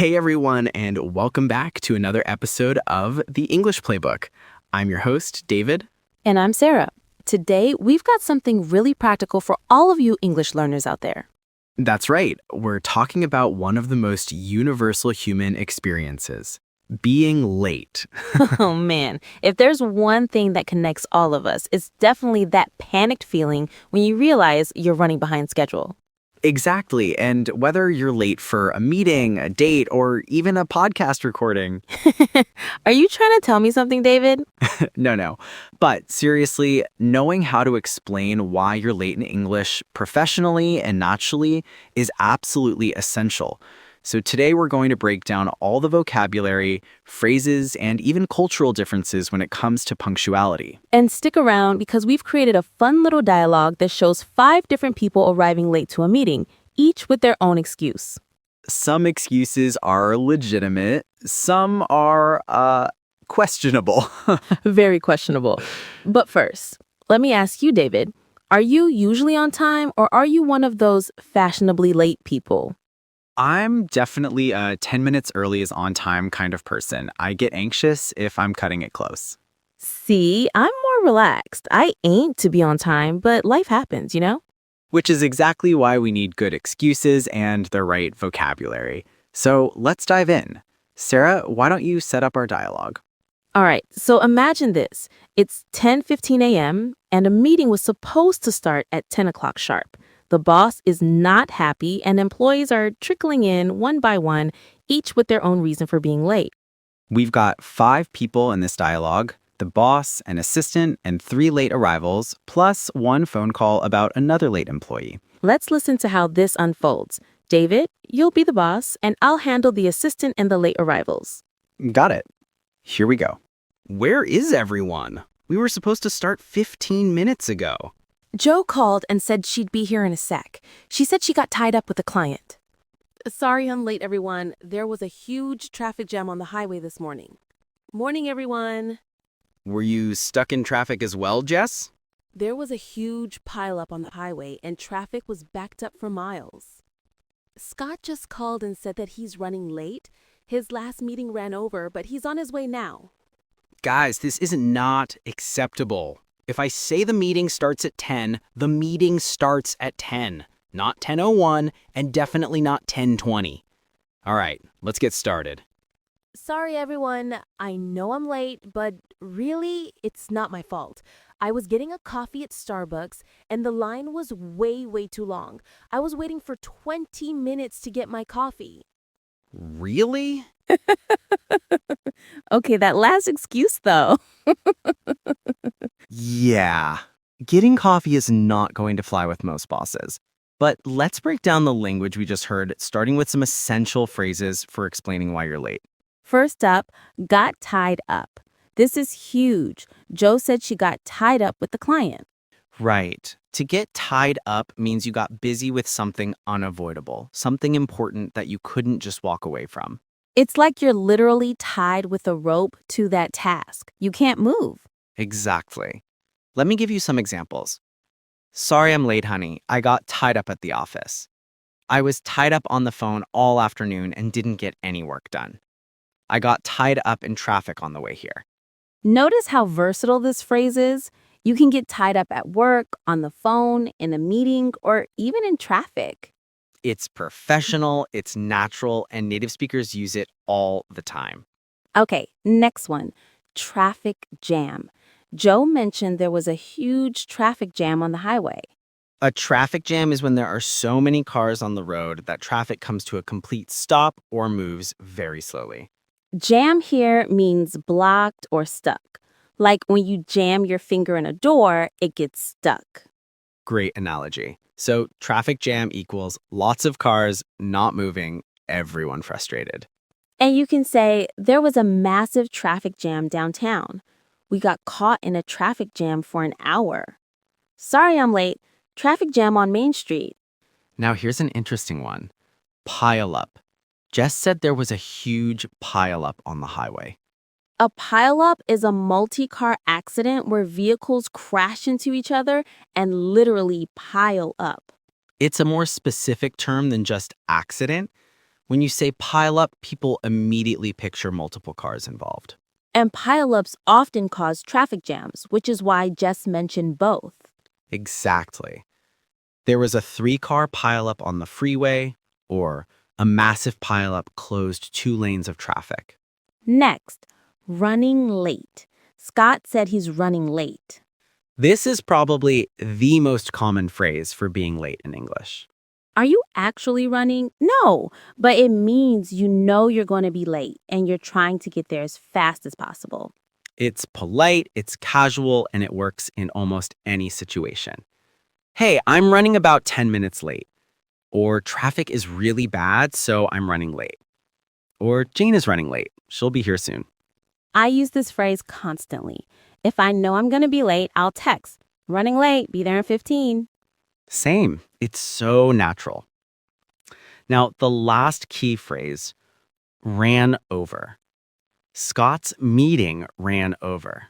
Hey everyone, and welcome back to another episode of the English Playbook. I'm your host, David. And I'm Sarah. Today, we've got something really practical for all of you English learners out there. That's right, we're talking about one of the most universal human experiences, being late. Oh man, if there's one thing that connects all of us, it's definitely that panicked feeling when you realize you're running behind schedule. Exactly, and whether you're late for a meeting, a date, or even a podcast recording. Are you trying to tell me something, David? No. But seriously, knowing how to explain why you're late in English professionally and naturally is absolutely essential. So today we're going to break down all the vocabulary, phrases, and even cultural differences when it comes to punctuality. And stick around because we've created a fun little dialogue that shows 5 different people arriving late to a meeting, each with their own excuse. Some excuses are legitimate, some are, questionable. Very questionable. But first, let me ask you, David, are you usually on time or are you one of those fashionably late people? I'm definitely a 10 minutes early is on time kind of person. I get anxious if I'm cutting it close. See, I'm more relaxed. I aim to be on time, but life happens, you know? Which is exactly why we need good excuses and the right vocabulary. So let's dive in. Sarah, why don't you set up our dialogue? All right, so imagine this. It's 10:15 a.m., and a meeting was supposed to start at 10 o'clock sharp. The boss is not happy, and employees are trickling in one by one, each with their own reason for being late. We've got 5 people in this dialogue, the boss, an assistant, and 3 late arrivals, plus 1 phone call about another late employee. Let's listen to how this unfolds. David, you'll be the boss, and I'll handle the assistant and the late arrivals. Got it. Here we go. Where is everyone? We were supposed to start 15 minutes ago. Joe called and said she'd be here in a sec. She said she got tied up with a client. Sorry I'm late, everyone. There was a huge traffic jam on the highway this morning. Morning, everyone. Were you stuck in traffic as well, Jess? There was a huge pileup on the highway and traffic was backed up for miles. Scott just called and said that he's running late. His last meeting ran over, but he's on his way now. Guys, this is not acceptable. If I say the meeting starts at 10, the meeting starts at 10, not 10:01, and definitely not 10:20. All right, let's get started. Sorry, everyone. I know I'm late, but really, it's not my fault. I was getting a coffee at Starbucks, and the line was way too long. I was waiting for 20 minutes to get my coffee. Really? Okay, that last excuse, though. Yeah. Getting coffee is not going to fly with most bosses. But let's break down the language we just heard, starting with some essential phrases for explaining why you're late. First up, got tied up. This is huge. Joe said she got tied up with the client. Right. To get tied up means you got busy with something unavoidable, something important that you couldn't just walk away from. It's like you're literally tied with a rope to that task. You can't move. Exactly. Let me give you some examples. Sorry I'm late, honey. I got tied up at the office. I was tied up on the phone all afternoon and didn't get any work done. I got tied up in traffic on the way here. Notice how versatile this phrase is. You can get tied up at work, on the phone, in a meeting, or even in traffic. It's professional, it's natural, and native speakers use it all the time. Okay, next one, traffic jam. Joe mentioned there was a huge traffic jam on the highway. A traffic jam is when there are so many cars on the road that traffic comes to a complete stop or moves very slowly. Jam here means blocked or stuck. Like when you jam your finger in a door, it gets stuck. Great analogy. So traffic jam equals lots of cars not moving, everyone frustrated. And you can say, there was a massive traffic jam downtown. We got caught in a traffic jam for an hour. Sorry I'm late. Traffic jam on Main Street. Now here's an interesting one. Pile up. Jess said there was a huge pileup on the highway. A pileup is a multi-car accident where vehicles crash into each other and literally pile up. It's a more specific term than just accident. When you say pileup, people immediately picture multiple cars involved. And pileups often cause traffic jams, which is why Jess mentioned both. Exactly. There was a 3-car pileup on the freeway, or a massive pileup closed 2 lanes of traffic. Next, running late. Scott said he's running late. This is probably the most common phrase for being late in English. Are you actually running? No, but it means you know you're going to be late and you're trying to get there as fast as possible. It's polite, it's casual, and it works in almost any situation. Hey, I'm running about 10 minutes late. Or traffic is really bad, so I'm running late. Or Jane is running late. She'll be here soon. I use this phrase constantly. If I know I'm going to be late, I'll text, running late, be there in 15. Same. It's so natural. Now, the last key phrase, ran over. Scott's meeting ran over.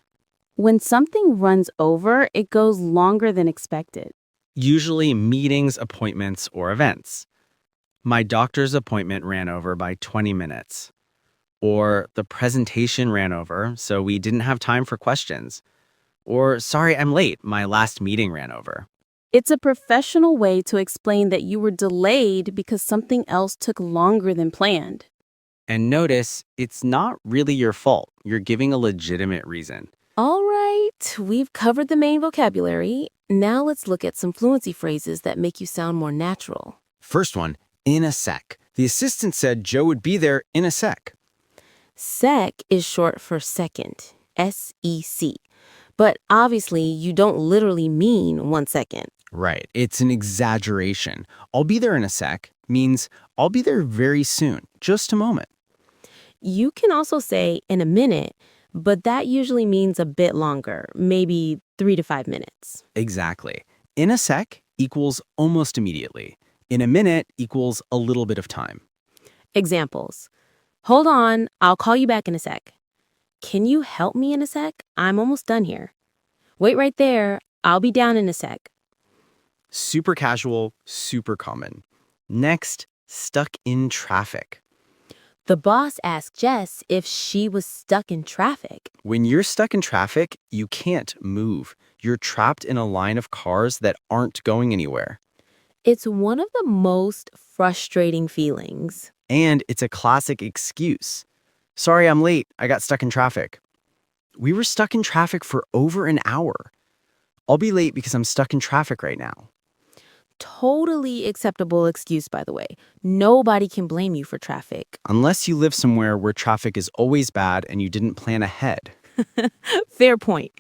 When something runs over, it goes longer than expected. Usually meetings, appointments, or events. My doctor's appointment ran over by 20 minutes. Or the presentation ran over, so we didn't have time for questions. Or, sorry, I'm late. My last meeting ran over. It's a professional way to explain that you were delayed because something else took longer than planned. And notice, it's not really your fault. You're giving a legitimate reason. All right, we've covered the main vocabulary. Now let's look at some fluency phrases that make you sound more natural. First one, in a sec. The assistant said Joe would be there in a sec. Sec is short for second, S-E-C. But obviously, you don't literally mean 1 second. Right, it's an exaggeration. I'll be there in a sec means I'll be there very soon, just a moment. You can also say in a minute, but that usually means a bit longer, maybe 3 to 5 minutes. Exactly. In a sec equals almost immediately. In a minute equals a little bit of time. Examples. Hold on, I'll call you back in a sec. Can you help me in a sec? I'm almost done here. Wait right there, I'll be down in a sec. Super casual, super common. Next, stuck in traffic. The boss asked Jess if she was stuck in traffic. When you're stuck in traffic, you can't move. You're trapped in a line of cars that aren't going anywhere. It's one of the most frustrating feelings. And it's a classic excuse. Sorry, I'm late. I got stuck in traffic. We were stuck in traffic for over an hour. I'll be late because I'm stuck in traffic right now. Totally acceptable excuse, by the way. Nobody can blame you for traffic. Unless you live somewhere where traffic is always bad and you didn't plan ahead. Fair point.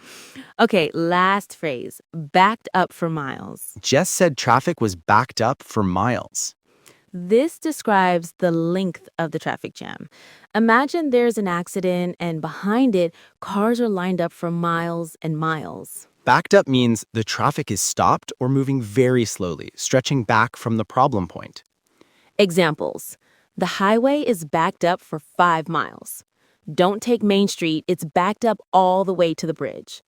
Okay, last phrase, backed up for miles. Jess said traffic was backed up for miles. This describes the length of the traffic jam. Imagine there's an accident and behind it, cars are lined up for miles and miles. Backed up means the traffic is stopped or moving very slowly, stretching back from the problem point. Examples. The highway is backed up for 5 miles. Don't take Main Street, it's backed up all the way to the bridge.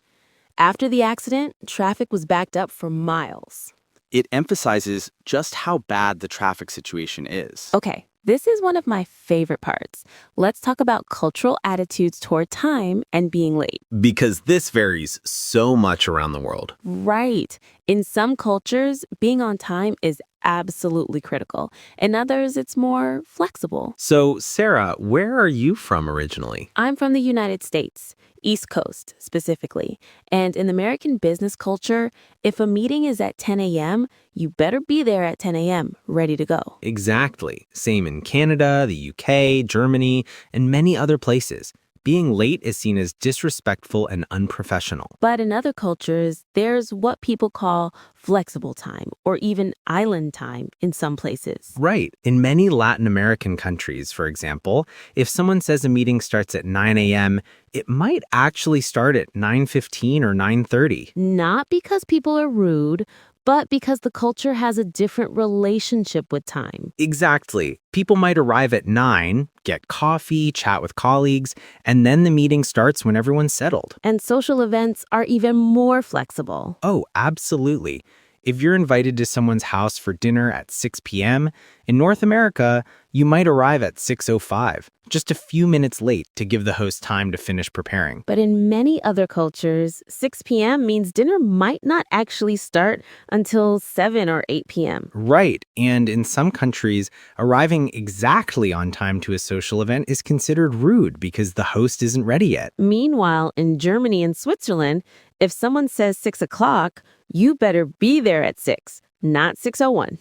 After the accident, traffic was backed up for miles. It emphasizes just how bad the traffic situation is. Okay, this is one of my favorite parts. Let's talk about cultural attitudes toward time and being late. Because this varies so much around the world. Right. In some cultures, being on time is absolutely critical. In others, it's more flexible. So, Sarah, where are you from originally? I'm from the United States, East Coast specifically. And in American business culture, if a meeting is at 10 a.m., you better be there at 10 a.m., ready to go. Exactly. Same in Canada, the UK, Germany, and many other places. Being late is seen as disrespectful and unprofessional. But in other cultures, there's what people call flexible time or even island time in some places. Right. In many Latin American countries, for example, if someone says a meeting starts at 9 a.m., it might actually start at 9:15 or 9:30. Not because people are rude, but because the culture has a different relationship with time. Exactly. People might arrive at 9, get coffee, chat with colleagues, and then the meeting starts when everyone's settled. And social events are even more flexible. Oh, absolutely. If you're invited to someone's house for dinner at 6 p.m., in North America, you might arrive at 6:05, just a few minutes late to give the host time to finish preparing. But in many other cultures, 6 p.m. means dinner might not actually start until 7 or 8 p.m. Right, and in some countries, arriving exactly on time to a social event is considered rude because the host isn't ready yet. Meanwhile, in Germany and Switzerland, if someone says 6 o'clock, you better be there at 6, not 6:01.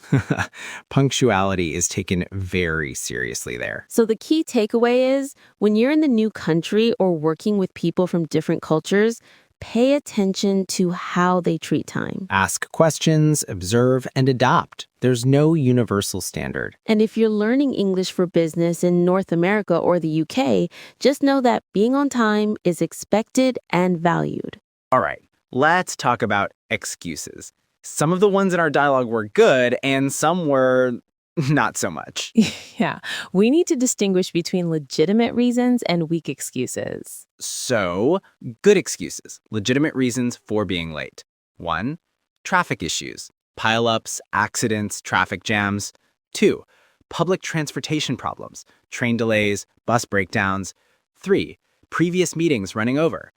Punctuality is taken very seriously there. So the key takeaway is when you're in the new country or working with people from different cultures, pay attention to how they treat time. Ask questions, observe, and adopt. There's no universal standard. And if you're learning English for business in North America or the UK, just know that being on time is expected and valued. All right, let's talk about excuses. Some of the ones in our dialogue were good and some were not so much. Yeah, we need to distinguish between legitimate reasons and weak excuses. So, good excuses, legitimate reasons for being late. 1. Traffic issues, pileups, accidents, traffic jams. 2. Public transportation problems, train delays, bus breakdowns. 3. Previous meetings running over.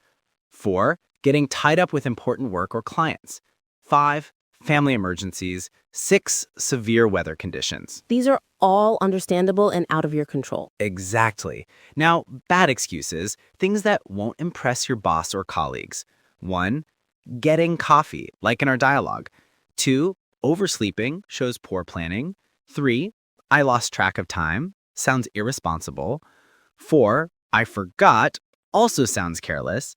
4. Getting tied up with important work or clients. 5. Family emergencies. 6. Severe weather conditions. These are all understandable and out of your control. Exactly. Now, bad excuses, things that won't impress your boss or colleagues. 1. Getting coffee, like in our dialogue. 2. Oversleeping, shows poor planning. 3. I lost track of time, sounds irresponsible. 4. I forgot, also sounds careless.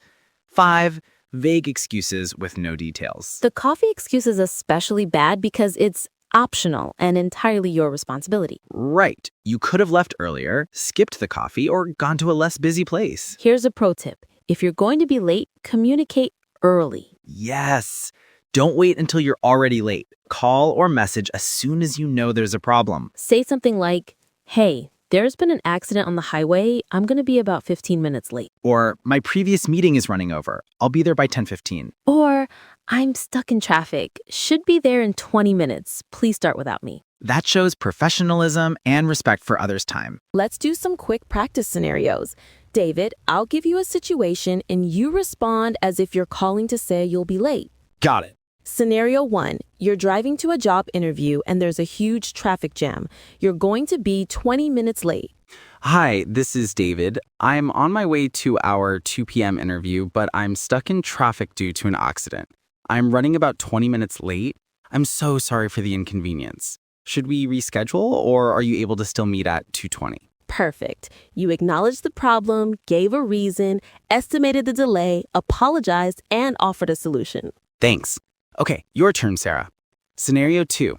5. Vague excuses with no details. The coffee excuse is especially bad because it's optional and entirely your responsibility. Right. You could have left earlier, skipped the coffee, or gone to a less busy place. Here's a pro tip. If you're going to be late, communicate early. Yes. Don't wait until you're already late. Call or message as soon as you know there's a problem. Say something like, "Hey, there's been an accident on the highway. I'm going to be about 15 minutes late." Or, my previous meeting is running over. I'll be there by 10:15. Or, "I'm stuck in traffic. Should be there in 20 minutes. Please start without me." That shows professionalism and respect for others' time. Let's do some quick practice scenarios. David, I'll give you a situation and you respond as if you're calling to say you'll be late. Got it. Scenario 1, you're driving to a job interview and there's a huge traffic jam. You're going to be 20 minutes late. Hi, this is David. I'm on my way to our 2 p.m. interview, but I'm stuck in traffic due to an accident. I'm running about 20 minutes late. I'm so sorry for the inconvenience. Should we reschedule, or are you able to still meet at 2:20? Perfect. You acknowledged the problem, gave a reason, estimated the delay, apologized, and offered a solution. Thanks. Okay, your turn, Sarah. Scenario 2.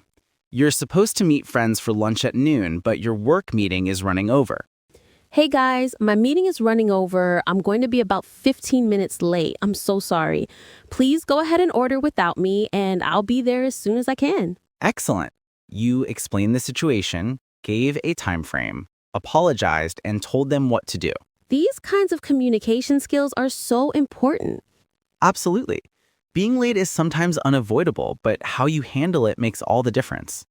You're supposed to meet friends for lunch at noon, but your work meeting is running over. Hey guys, my meeting is running over. I'm going to be about 15 minutes late. I'm so sorry. Please go ahead and order without me, and I'll be there as soon as I can. Excellent. You explained the situation, gave a time frame, apologized, and told them what to do. These kinds of communication skills are so important. Absolutely. Being late is sometimes unavoidable, but how you handle it makes all the difference.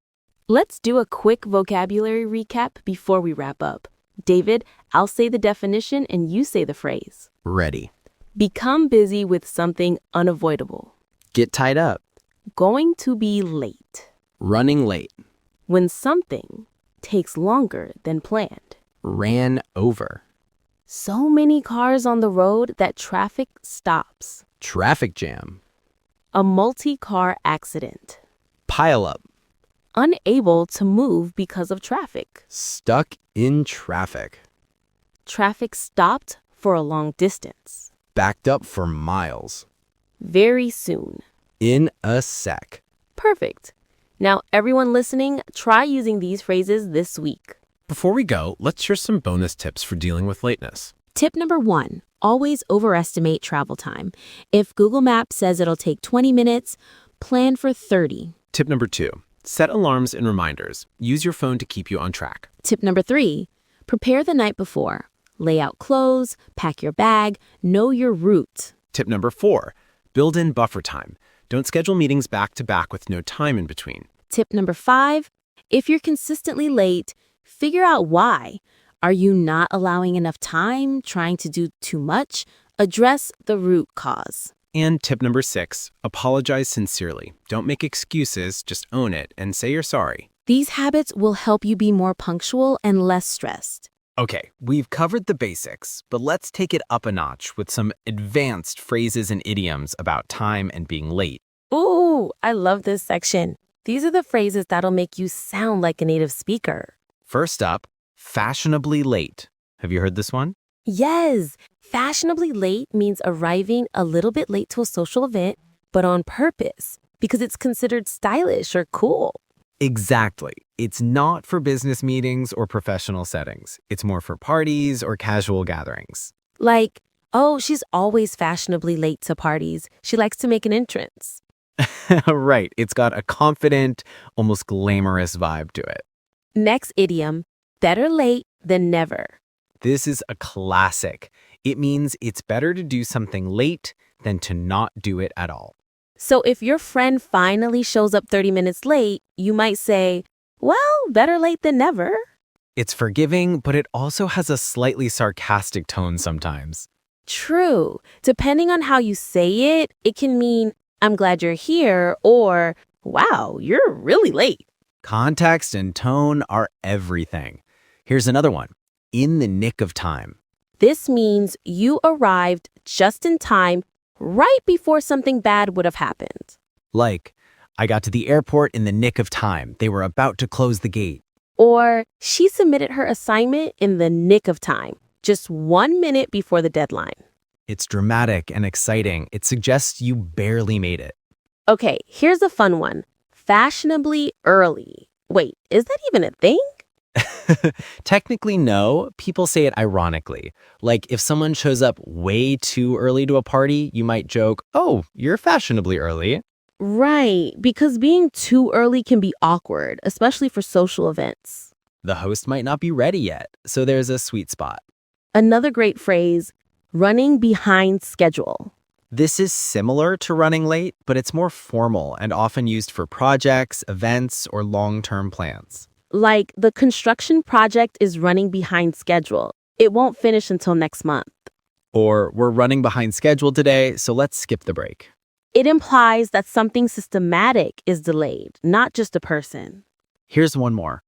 Let's do a quick vocabulary recap before we wrap up. David, I'll say the definition and you say the phrase. Ready. Become busy with something unavoidable. Get tied up. Going to be late. Running late. When something takes longer than planned. Ran over. So many cars on the road that traffic stops. Traffic jam. A multi-car accident. Pile up. Unable to move because of traffic. Stuck in traffic. Traffic stopped for a long distance. Backed up for miles. Very soon. In a sec. Perfect. Now, everyone listening, try using these phrases this week. Before we go, let's share some bonus tips for dealing with lateness. Tip number 1, always overestimate travel time. If Google Maps says it'll take 20 minutes, plan for 30. Tip number 2, set alarms and reminders. Use your phone to keep you on track. Tip number 3, prepare the night before. Lay out clothes, pack your bag, know your route. Tip number 4, build in buffer time. Don't schedule meetings back to back with no time in between. Tip number 5, if you're consistently late, figure out why. Are you not allowing enough time, trying to do too much? Address the root cause. And tip number 6, apologize sincerely. Don't make excuses, just own it and say you're sorry. These habits will help you be more punctual and less stressed. Okay, we've covered the basics, but let's take it up a notch with some advanced phrases and idioms about time and being late. Ooh, I love this section. These are the phrases that'll make you sound like a native speaker. First up, fashionably late. Have you heard this one? Yes, fashionably late means arriving a little bit late to a social event, but on purpose, because it's considered stylish or cool. Exactly. It's not for business meetings or professional settings. It's more for parties or casual gatherings. Like, oh, she's always fashionably late to parties. She likes to make an entrance. Right. It's got a confident, almost glamorous vibe to it. Next idiom, better late than never. This is a classic. It means it's better to do something late than to not do it at all. So if your friend finally shows up 30 minutes late, you might say, well, better late than never. It's forgiving, but it also has a slightly sarcastic tone sometimes. True. Depending on how you say it, it can mean, I'm glad you're here, or, wow, you're really late. Context and tone are everything. Here's another one. In the nick of time. This means you arrived just in time, right before something bad would have happened. Like, I got to the airport in the nick of time. They were about to close the gate. Or she submitted her assignment in the nick of time, just 1 minute before the deadline. It's dramatic and exciting. It suggests you barely made it. Okay, here's a fun one. Fashionably early. Wait, is that even a thing? Technically, no. People say it ironically. Like, if someone shows up way too early to a party, you might joke, oh, you're fashionably early. Right, because being too early can be awkward, especially for social events. The host might not be ready yet, so there's a sweet spot. Another great phrase, running behind schedule. This is similar to running late, but it's more formal and often used for projects, events, or long-term plans. Like, the construction project is running behind schedule. It won't finish until next month. Or, we're running behind schedule today, so let's skip the break. It implies that something systematic is delayed, not just a person. Here's one more.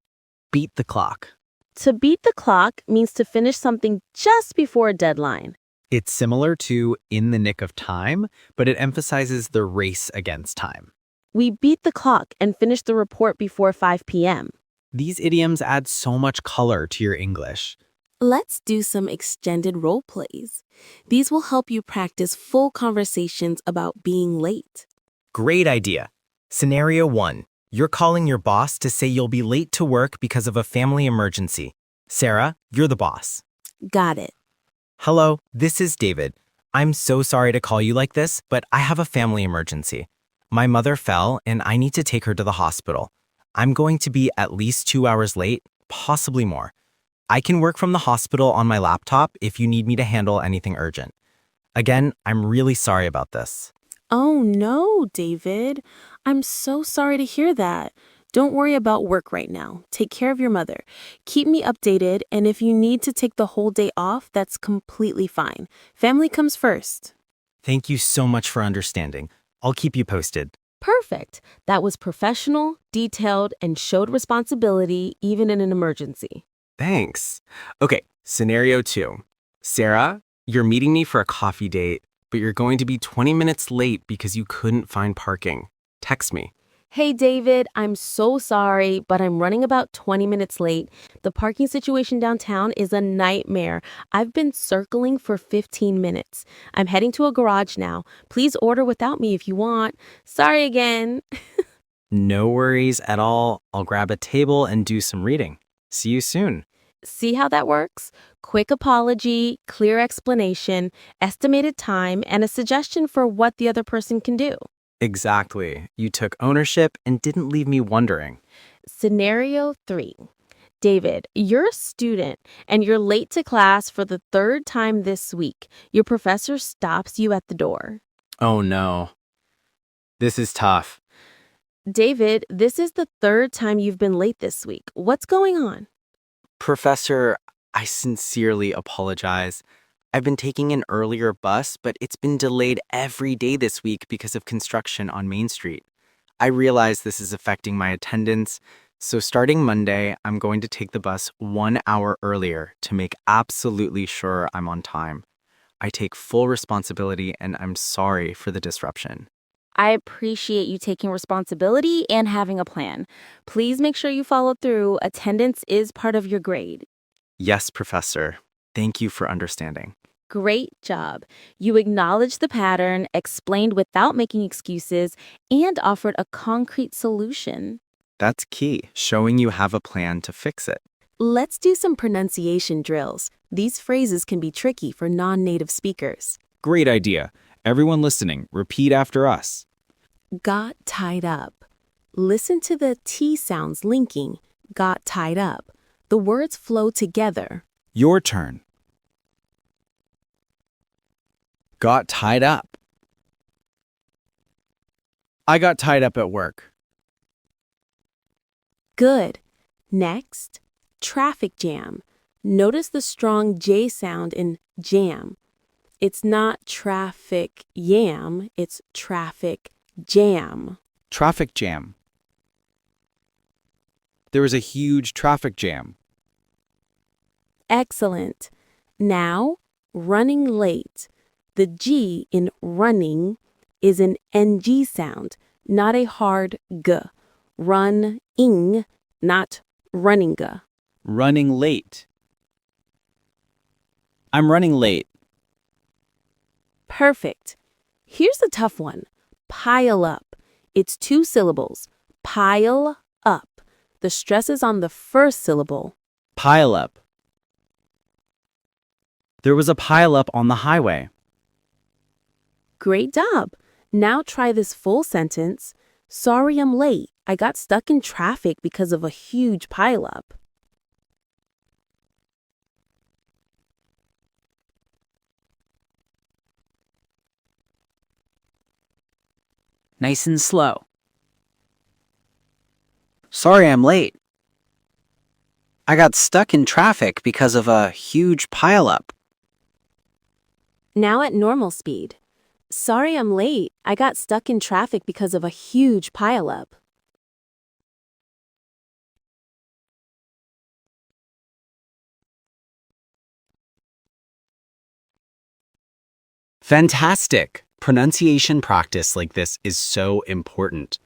Beat the clock. To beat the clock means to finish something just before a deadline. It's similar to in the nick of time, but it emphasizes the race against time. We beat the clock and finished the report before 5 p.m. These idioms add so much color to your English. Let's do some extended role plays. These will help you practice full conversations about being late. Great idea. Scenario 1. You're calling your boss to say you'll be late to work because of a family emergency. Sarah, you're the boss. Got it. Hello, this is David. I'm so sorry to call you like this, but I have a family emergency. My mother fell and I need to take her to the hospital. I'm going to be at least 2 hours late, possibly more. I can work from the hospital on my laptop if you need me to handle anything urgent. Again, I'm really sorry about this. Oh no, David. I'm so sorry to hear that. Don't worry about work right now. Take care of your mother. Keep me updated, and if you need to take the whole day off, that's completely fine. Family comes first. Thank you so much for understanding. I'll keep you posted. Perfect. That was professional, detailed, and showed responsibility even in an emergency. Thanks. Okay, scenario 2. Sarah, you're meeting me for a coffee date, but you're going to be 20 minutes late because you couldn't find parking. Text me. Hey, David, I'm so sorry, but I'm running about 20 minutes late. The parking situation downtown is a nightmare. I've been circling for 15 minutes. I'm heading to a garage now. Please order without me if you want. Sorry again. No worries at all. I'll grab a table and do some reading. See you soon. See how that works? Quick apology, clear explanation, estimated time, and a suggestion for what the other person can do. Exactly. You took ownership and didn't leave me wondering. Scenario 3. David, you're a student and you're late to class for the 3rd time this week. Your professor stops you at the door. Oh no. This is tough. David, this is the third time you've been late this week. What's going on? Professor, I sincerely apologize. I've been taking an earlier bus, but it's been delayed every day this week because of construction on Main Street. I realize this is affecting my attendance, so starting Monday, I'm going to take the bus 1 hour earlier to make absolutely sure I'm on time. I take full responsibility and I'm sorry for the disruption. I appreciate you taking responsibility and having a plan. Please make sure you follow through. Attendance is part of your grade. Yes, Professor. Thank you for understanding. Great job. You acknowledged the pattern, explained without making excuses, and offered a concrete solution. That's key, showing you have a plan to fix it. Let's do some pronunciation drills. These phrases can be tricky for non-native speakers. Great idea. Everyone listening, repeat after us. Got tied up. Listen to the T sounds linking. Got tied up. The words flow together. Your turn. Got tied up. I got tied up at work. Good. Next, traffic jam. Notice the strong J sound in jam. It's not traffic yam, it's traffic jam. Traffic jam. There was a huge traffic jam. Excellent. Now, running late. The G in running is an NG sound, not a hard G. Run-ing, not running G. Running late. I'm running late. Perfect. Here's a tough one. Pile up. It's 2 syllables. Pile up. The stress is on the first syllable. Pile up. There was a pile up on the highway. Great job. Now try this full sentence. Sorry I'm late. I got stuck in traffic because of a huge pileup. Nice and slow. Sorry I'm late. I got stuck in traffic because of a huge pileup. Now at normal speed. Sorry I'm late. I got stuck in traffic because of a huge pileup. Fantastic! Pronunciation practice like this is so important.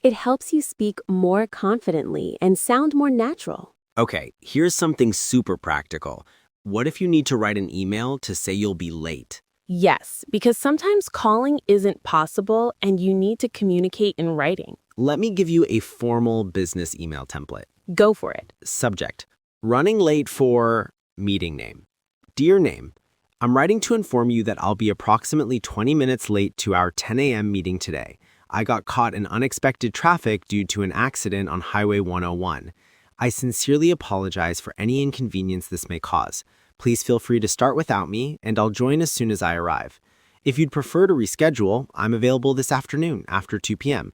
It helps you speak more confidently and sound more natural. Okay, here's something super practical. What if you need to write an email to say you'll be late? Yes, because sometimes calling isn't possible and you need to communicate in writing. Let me give you a formal business email template. Go for it. Subject: running late for meeting name. Dear name, I'm writing to inform you that I'll be approximately 20 minutes late to our 10 a.m. meeting today. I got caught in unexpected traffic due to an accident on Highway 101. I sincerely apologize for any inconvenience this may cause. Please feel free to start without me, and I'll join as soon as I arrive. If you'd prefer to reschedule, I'm available this afternoon after 2 p.m.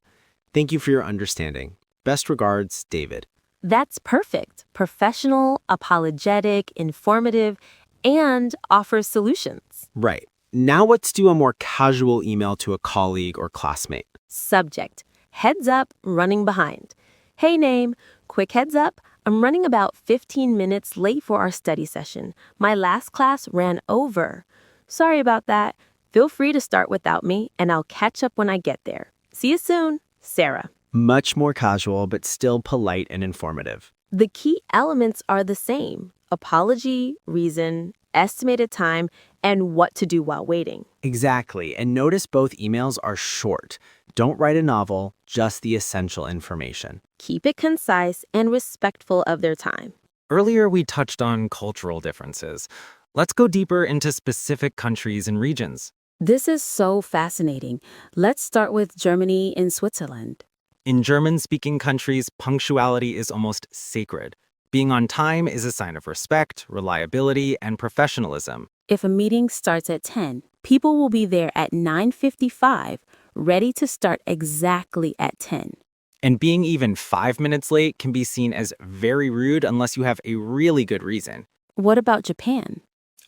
Thank you for your understanding. Best regards, David. That's perfect. Professional, apologetic, informative, and offers solutions. Right. Now let's do a more casual email to a colleague or classmate. Subject: heads up, running behind. Hey name, quick heads up, I'm running about 15 minutes late for our study session. My last class ran over. Sorry about that. Feel free to start without me, and I'll catch up when I get there. See you soon, Sarah. Much more casual, but still polite and informative. The key elements are the same: apology, reason, estimated time, and what to do while waiting. Exactly, and notice both emails are short. Don't write a novel, just the essential information. Keep it concise and respectful of their time. Earlier, we touched on cultural differences. Let's go deeper into specific countries and regions. This is so fascinating. Let's start with Germany and Switzerland. In German-speaking countries, punctuality is almost sacred. Being on time is a sign of respect, reliability, and professionalism. If a meeting starts at 10, people will be there at 9:55, ready to start exactly at 10. And being even 5 minutes late can be seen as very rude unless you have a really good reason. What about Japan?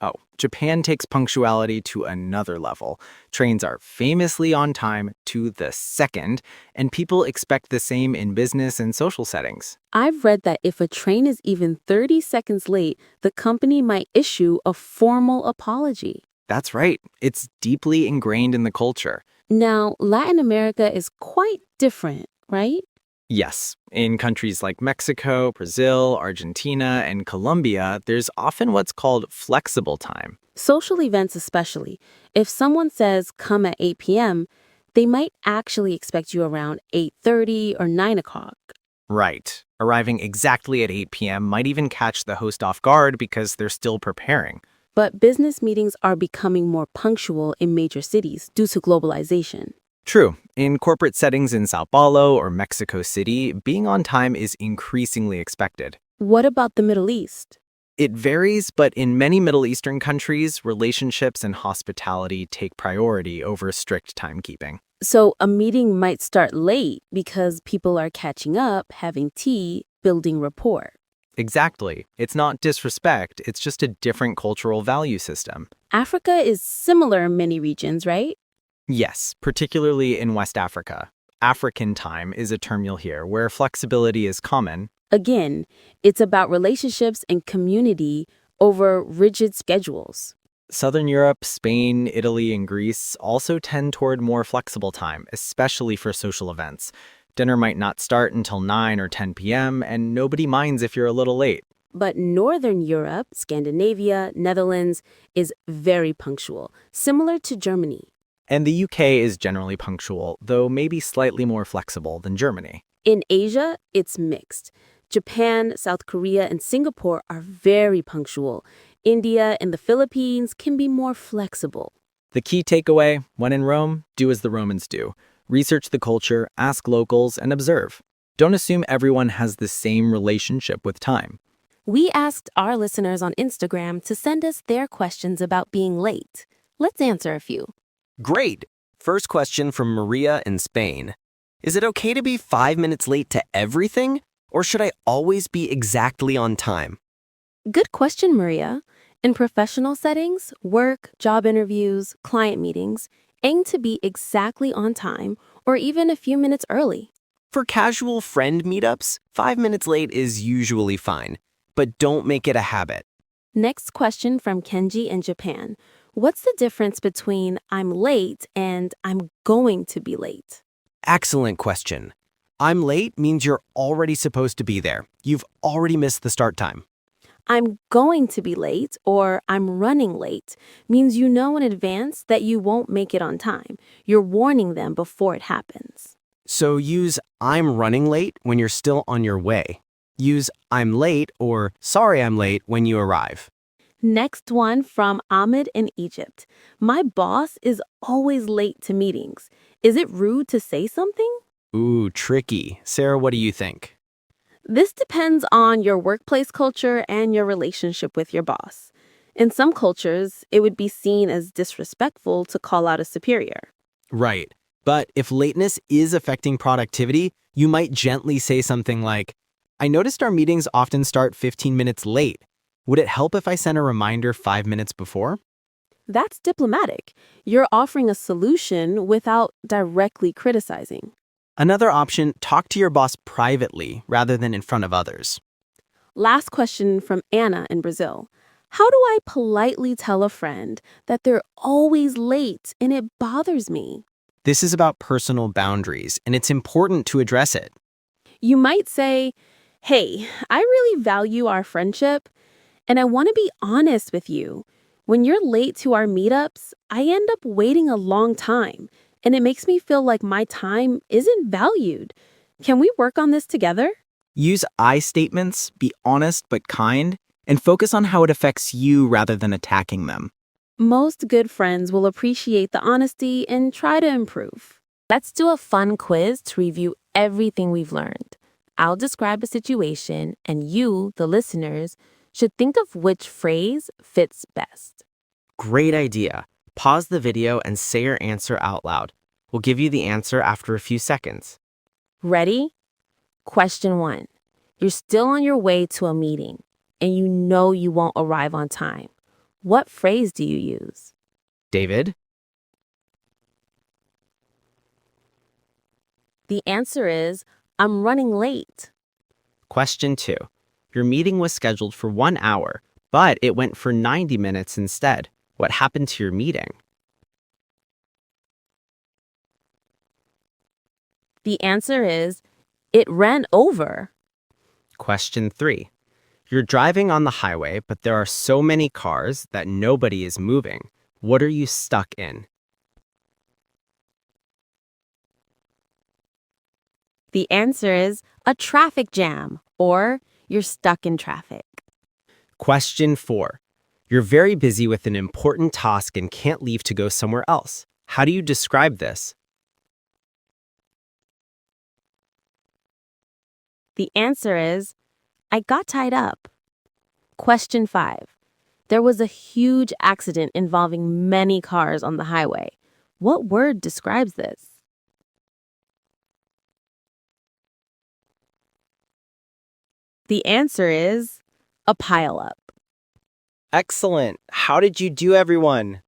Oh, Japan takes punctuality to another level. Trains are famously on time to the second, and people expect the same in business and social settings. I've read that if a train is even 30 seconds late, the company might issue a formal apology. That's right. It's deeply ingrained in the culture. Now, Latin America is quite different, right? Yes, in countries like Mexico, Brazil, Argentina, and Colombia, there's often what's called flexible time. Social events especially. If someone says come at 8 p.m., they might actually expect you around 8:30 or 9 o'clock. Right. Arriving exactly at 8 p.m. might even catch the host off guard because they're still preparing. But business meetings are becoming more punctual in major cities due to globalization. True. In corporate settings in Sao Paulo or Mexico City, being on time is increasingly expected. What about the Middle East? It varies, but in many Middle Eastern countries, relationships and hospitality take priority over strict timekeeping. So a meeting might start late because people are catching up, having tea, building rapport. Exactly. It's not disrespect, it's just a different cultural value system. Africa is similar in many regions, right? Yes, particularly in West Africa. African time is a term you'll hear, where flexibility is common. Again, it's about relationships and community over rigid schedules. Southern Europe, Spain, Italy, and Greece also tend toward more flexible time, especially for social events. Dinner might not start until 9 or 10 p.m., and nobody minds if you're a little late. But Northern Europe, Scandinavia, Netherlands, is very punctual, similar to Germany. And the UK is generally punctual, though maybe slightly more flexible than Germany. In Asia, it's mixed. Japan, South Korea, and Singapore are very punctual. India and the Philippines can be more flexible. The key takeaway, when in Rome, do as the Romans do. Research the culture, ask locals, and observe. Don't assume everyone has the same relationship with time. We asked our listeners on Instagram to send us their questions about being late. Let's answer a few. Great! First question from Maria in Spain. Is it okay to be 5 minutes late to everything, or should I always be exactly on time? Good question, Maria. In professional settings, work, job interviews, client meetings, aim to be exactly on time or even a few minutes early. For casual friend meetups, 5 minutes late is usually fine, but don't make it a habit. Next question from Kenji in Japan. What's the difference between I'm late and I'm going to be late? Excellent question. I'm late means you're already supposed to be there. You've already missed the start time. I'm going to be late or I'm running late means you know in advance that you won't make it on time. You're warning them before it happens. So use I'm running late when you're still on your way. Use I'm late or sorry I'm late when you arrive. Next one from Ahmed in Egypt. My boss is always late to meetings. Is it rude to say something? Ooh, tricky. Sarah, what do you think? This depends on your workplace culture and your relationship with your boss. In some cultures, it would be seen as disrespectful to call out a superior. Right. But if lateness is affecting productivity, you might gently say something like, I noticed our meetings often start 15 minutes late. Would it help if I sent a reminder 5 minutes before? That's diplomatic. You're offering a solution without directly criticizing. Another option, talk to your boss privately rather than in front of others. Last question from Anna in Brazil. How do I politely tell a friend that they're always late and it bothers me? This is about personal boundaries, and it's important to address it. You might say, hey, I really value our friendship, and I want to be honest with you. When you're late to our meetups, I end up waiting a long time, and it makes me feel like my time isn't valued. Can we work on this together? Use I statements, be honest but kind, and focus on how it affects you rather than attacking them. Most good friends will appreciate the honesty and try to improve. Let's do a fun quiz to review everything we've learned. I'll describe a situation, and you, the listeners, should think of which phrase fits best. Great idea. Pause the video and say your answer out loud. We'll give you the answer after a few seconds. Ready? Question 1. You're still on your way to a meeting, and you know you won't arrive on time. What phrase do you use? David? The answer is, I'm running late. Question 2. Your meeting was scheduled for 1 hour, but it went for 90 minutes instead. What happened to your meeting? The answer is, it ran over. Question 3. You're driving on the highway, but there are so many cars that nobody is moving. What are you stuck in? The answer is a traffic jam, or you're stuck in traffic. Question 4. You're very busy with an important task and can't leave to go somewhere else. How do you describe this? The answer is, I got tied up. Question 5. There was a huge accident involving many cars on the highway. What word describes this? The answer is a pileup. Excellent. How did you do, everyone?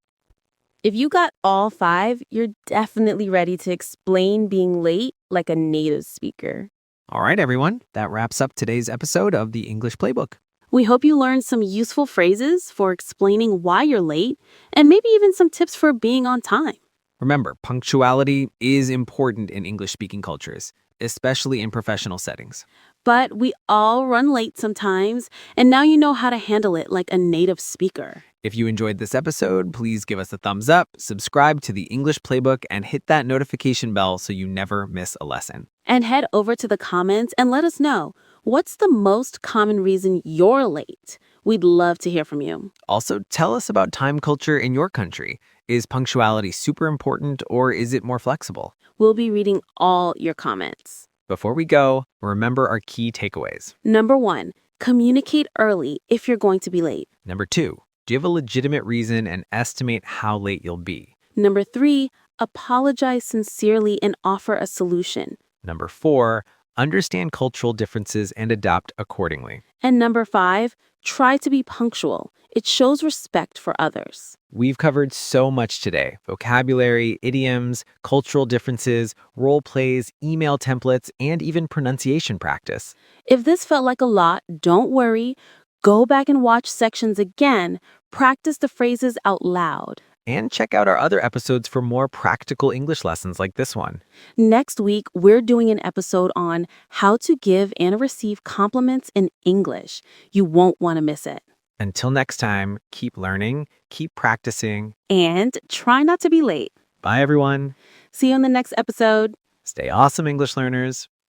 If you got all 5, you're definitely ready to explain being late like a native speaker. All right, everyone. That wraps up today's episode of the English Playbook. We hope you learned some useful phrases for explaining why you're late and maybe even some tips for being on time. Remember, punctuality is important in English-speaking cultures, especially in professional settings. But we all run late sometimes, and now you know how to handle it like a native speaker. If you enjoyed this episode, please give us a thumbs up, subscribe to the English Playbook, and hit that notification bell so you never miss a lesson. And head over to the comments and let us know, what's the most common reason you're late? We'd love to hear from you. Also, tell us about time culture in your country. Is punctuality super important or is it more flexible? We'll be reading all your comments. Before we go, remember our key takeaways. Number 1, communicate early if you're going to be late. Number 2, give a legitimate reason and estimate how late you'll be. Number 3, apologize sincerely and offer a solution. Number 4, understand cultural differences and adapt accordingly. And number 5, try to be punctual. It shows respect for others. We've covered so much today: vocabulary, idioms, cultural differences, role plays, email templates, and even pronunciation practice. If this felt like a lot, don't worry. Go back and watch sections again. Practice the phrases out loud. And check out our other episodes for more practical English lessons like this one. Next week, we're doing an episode on how to give and receive compliments in English. You won't want to miss it. Until next time, keep learning, keep practicing. And try not to be late. Bye, everyone. See you in the next episode. Stay awesome, English learners.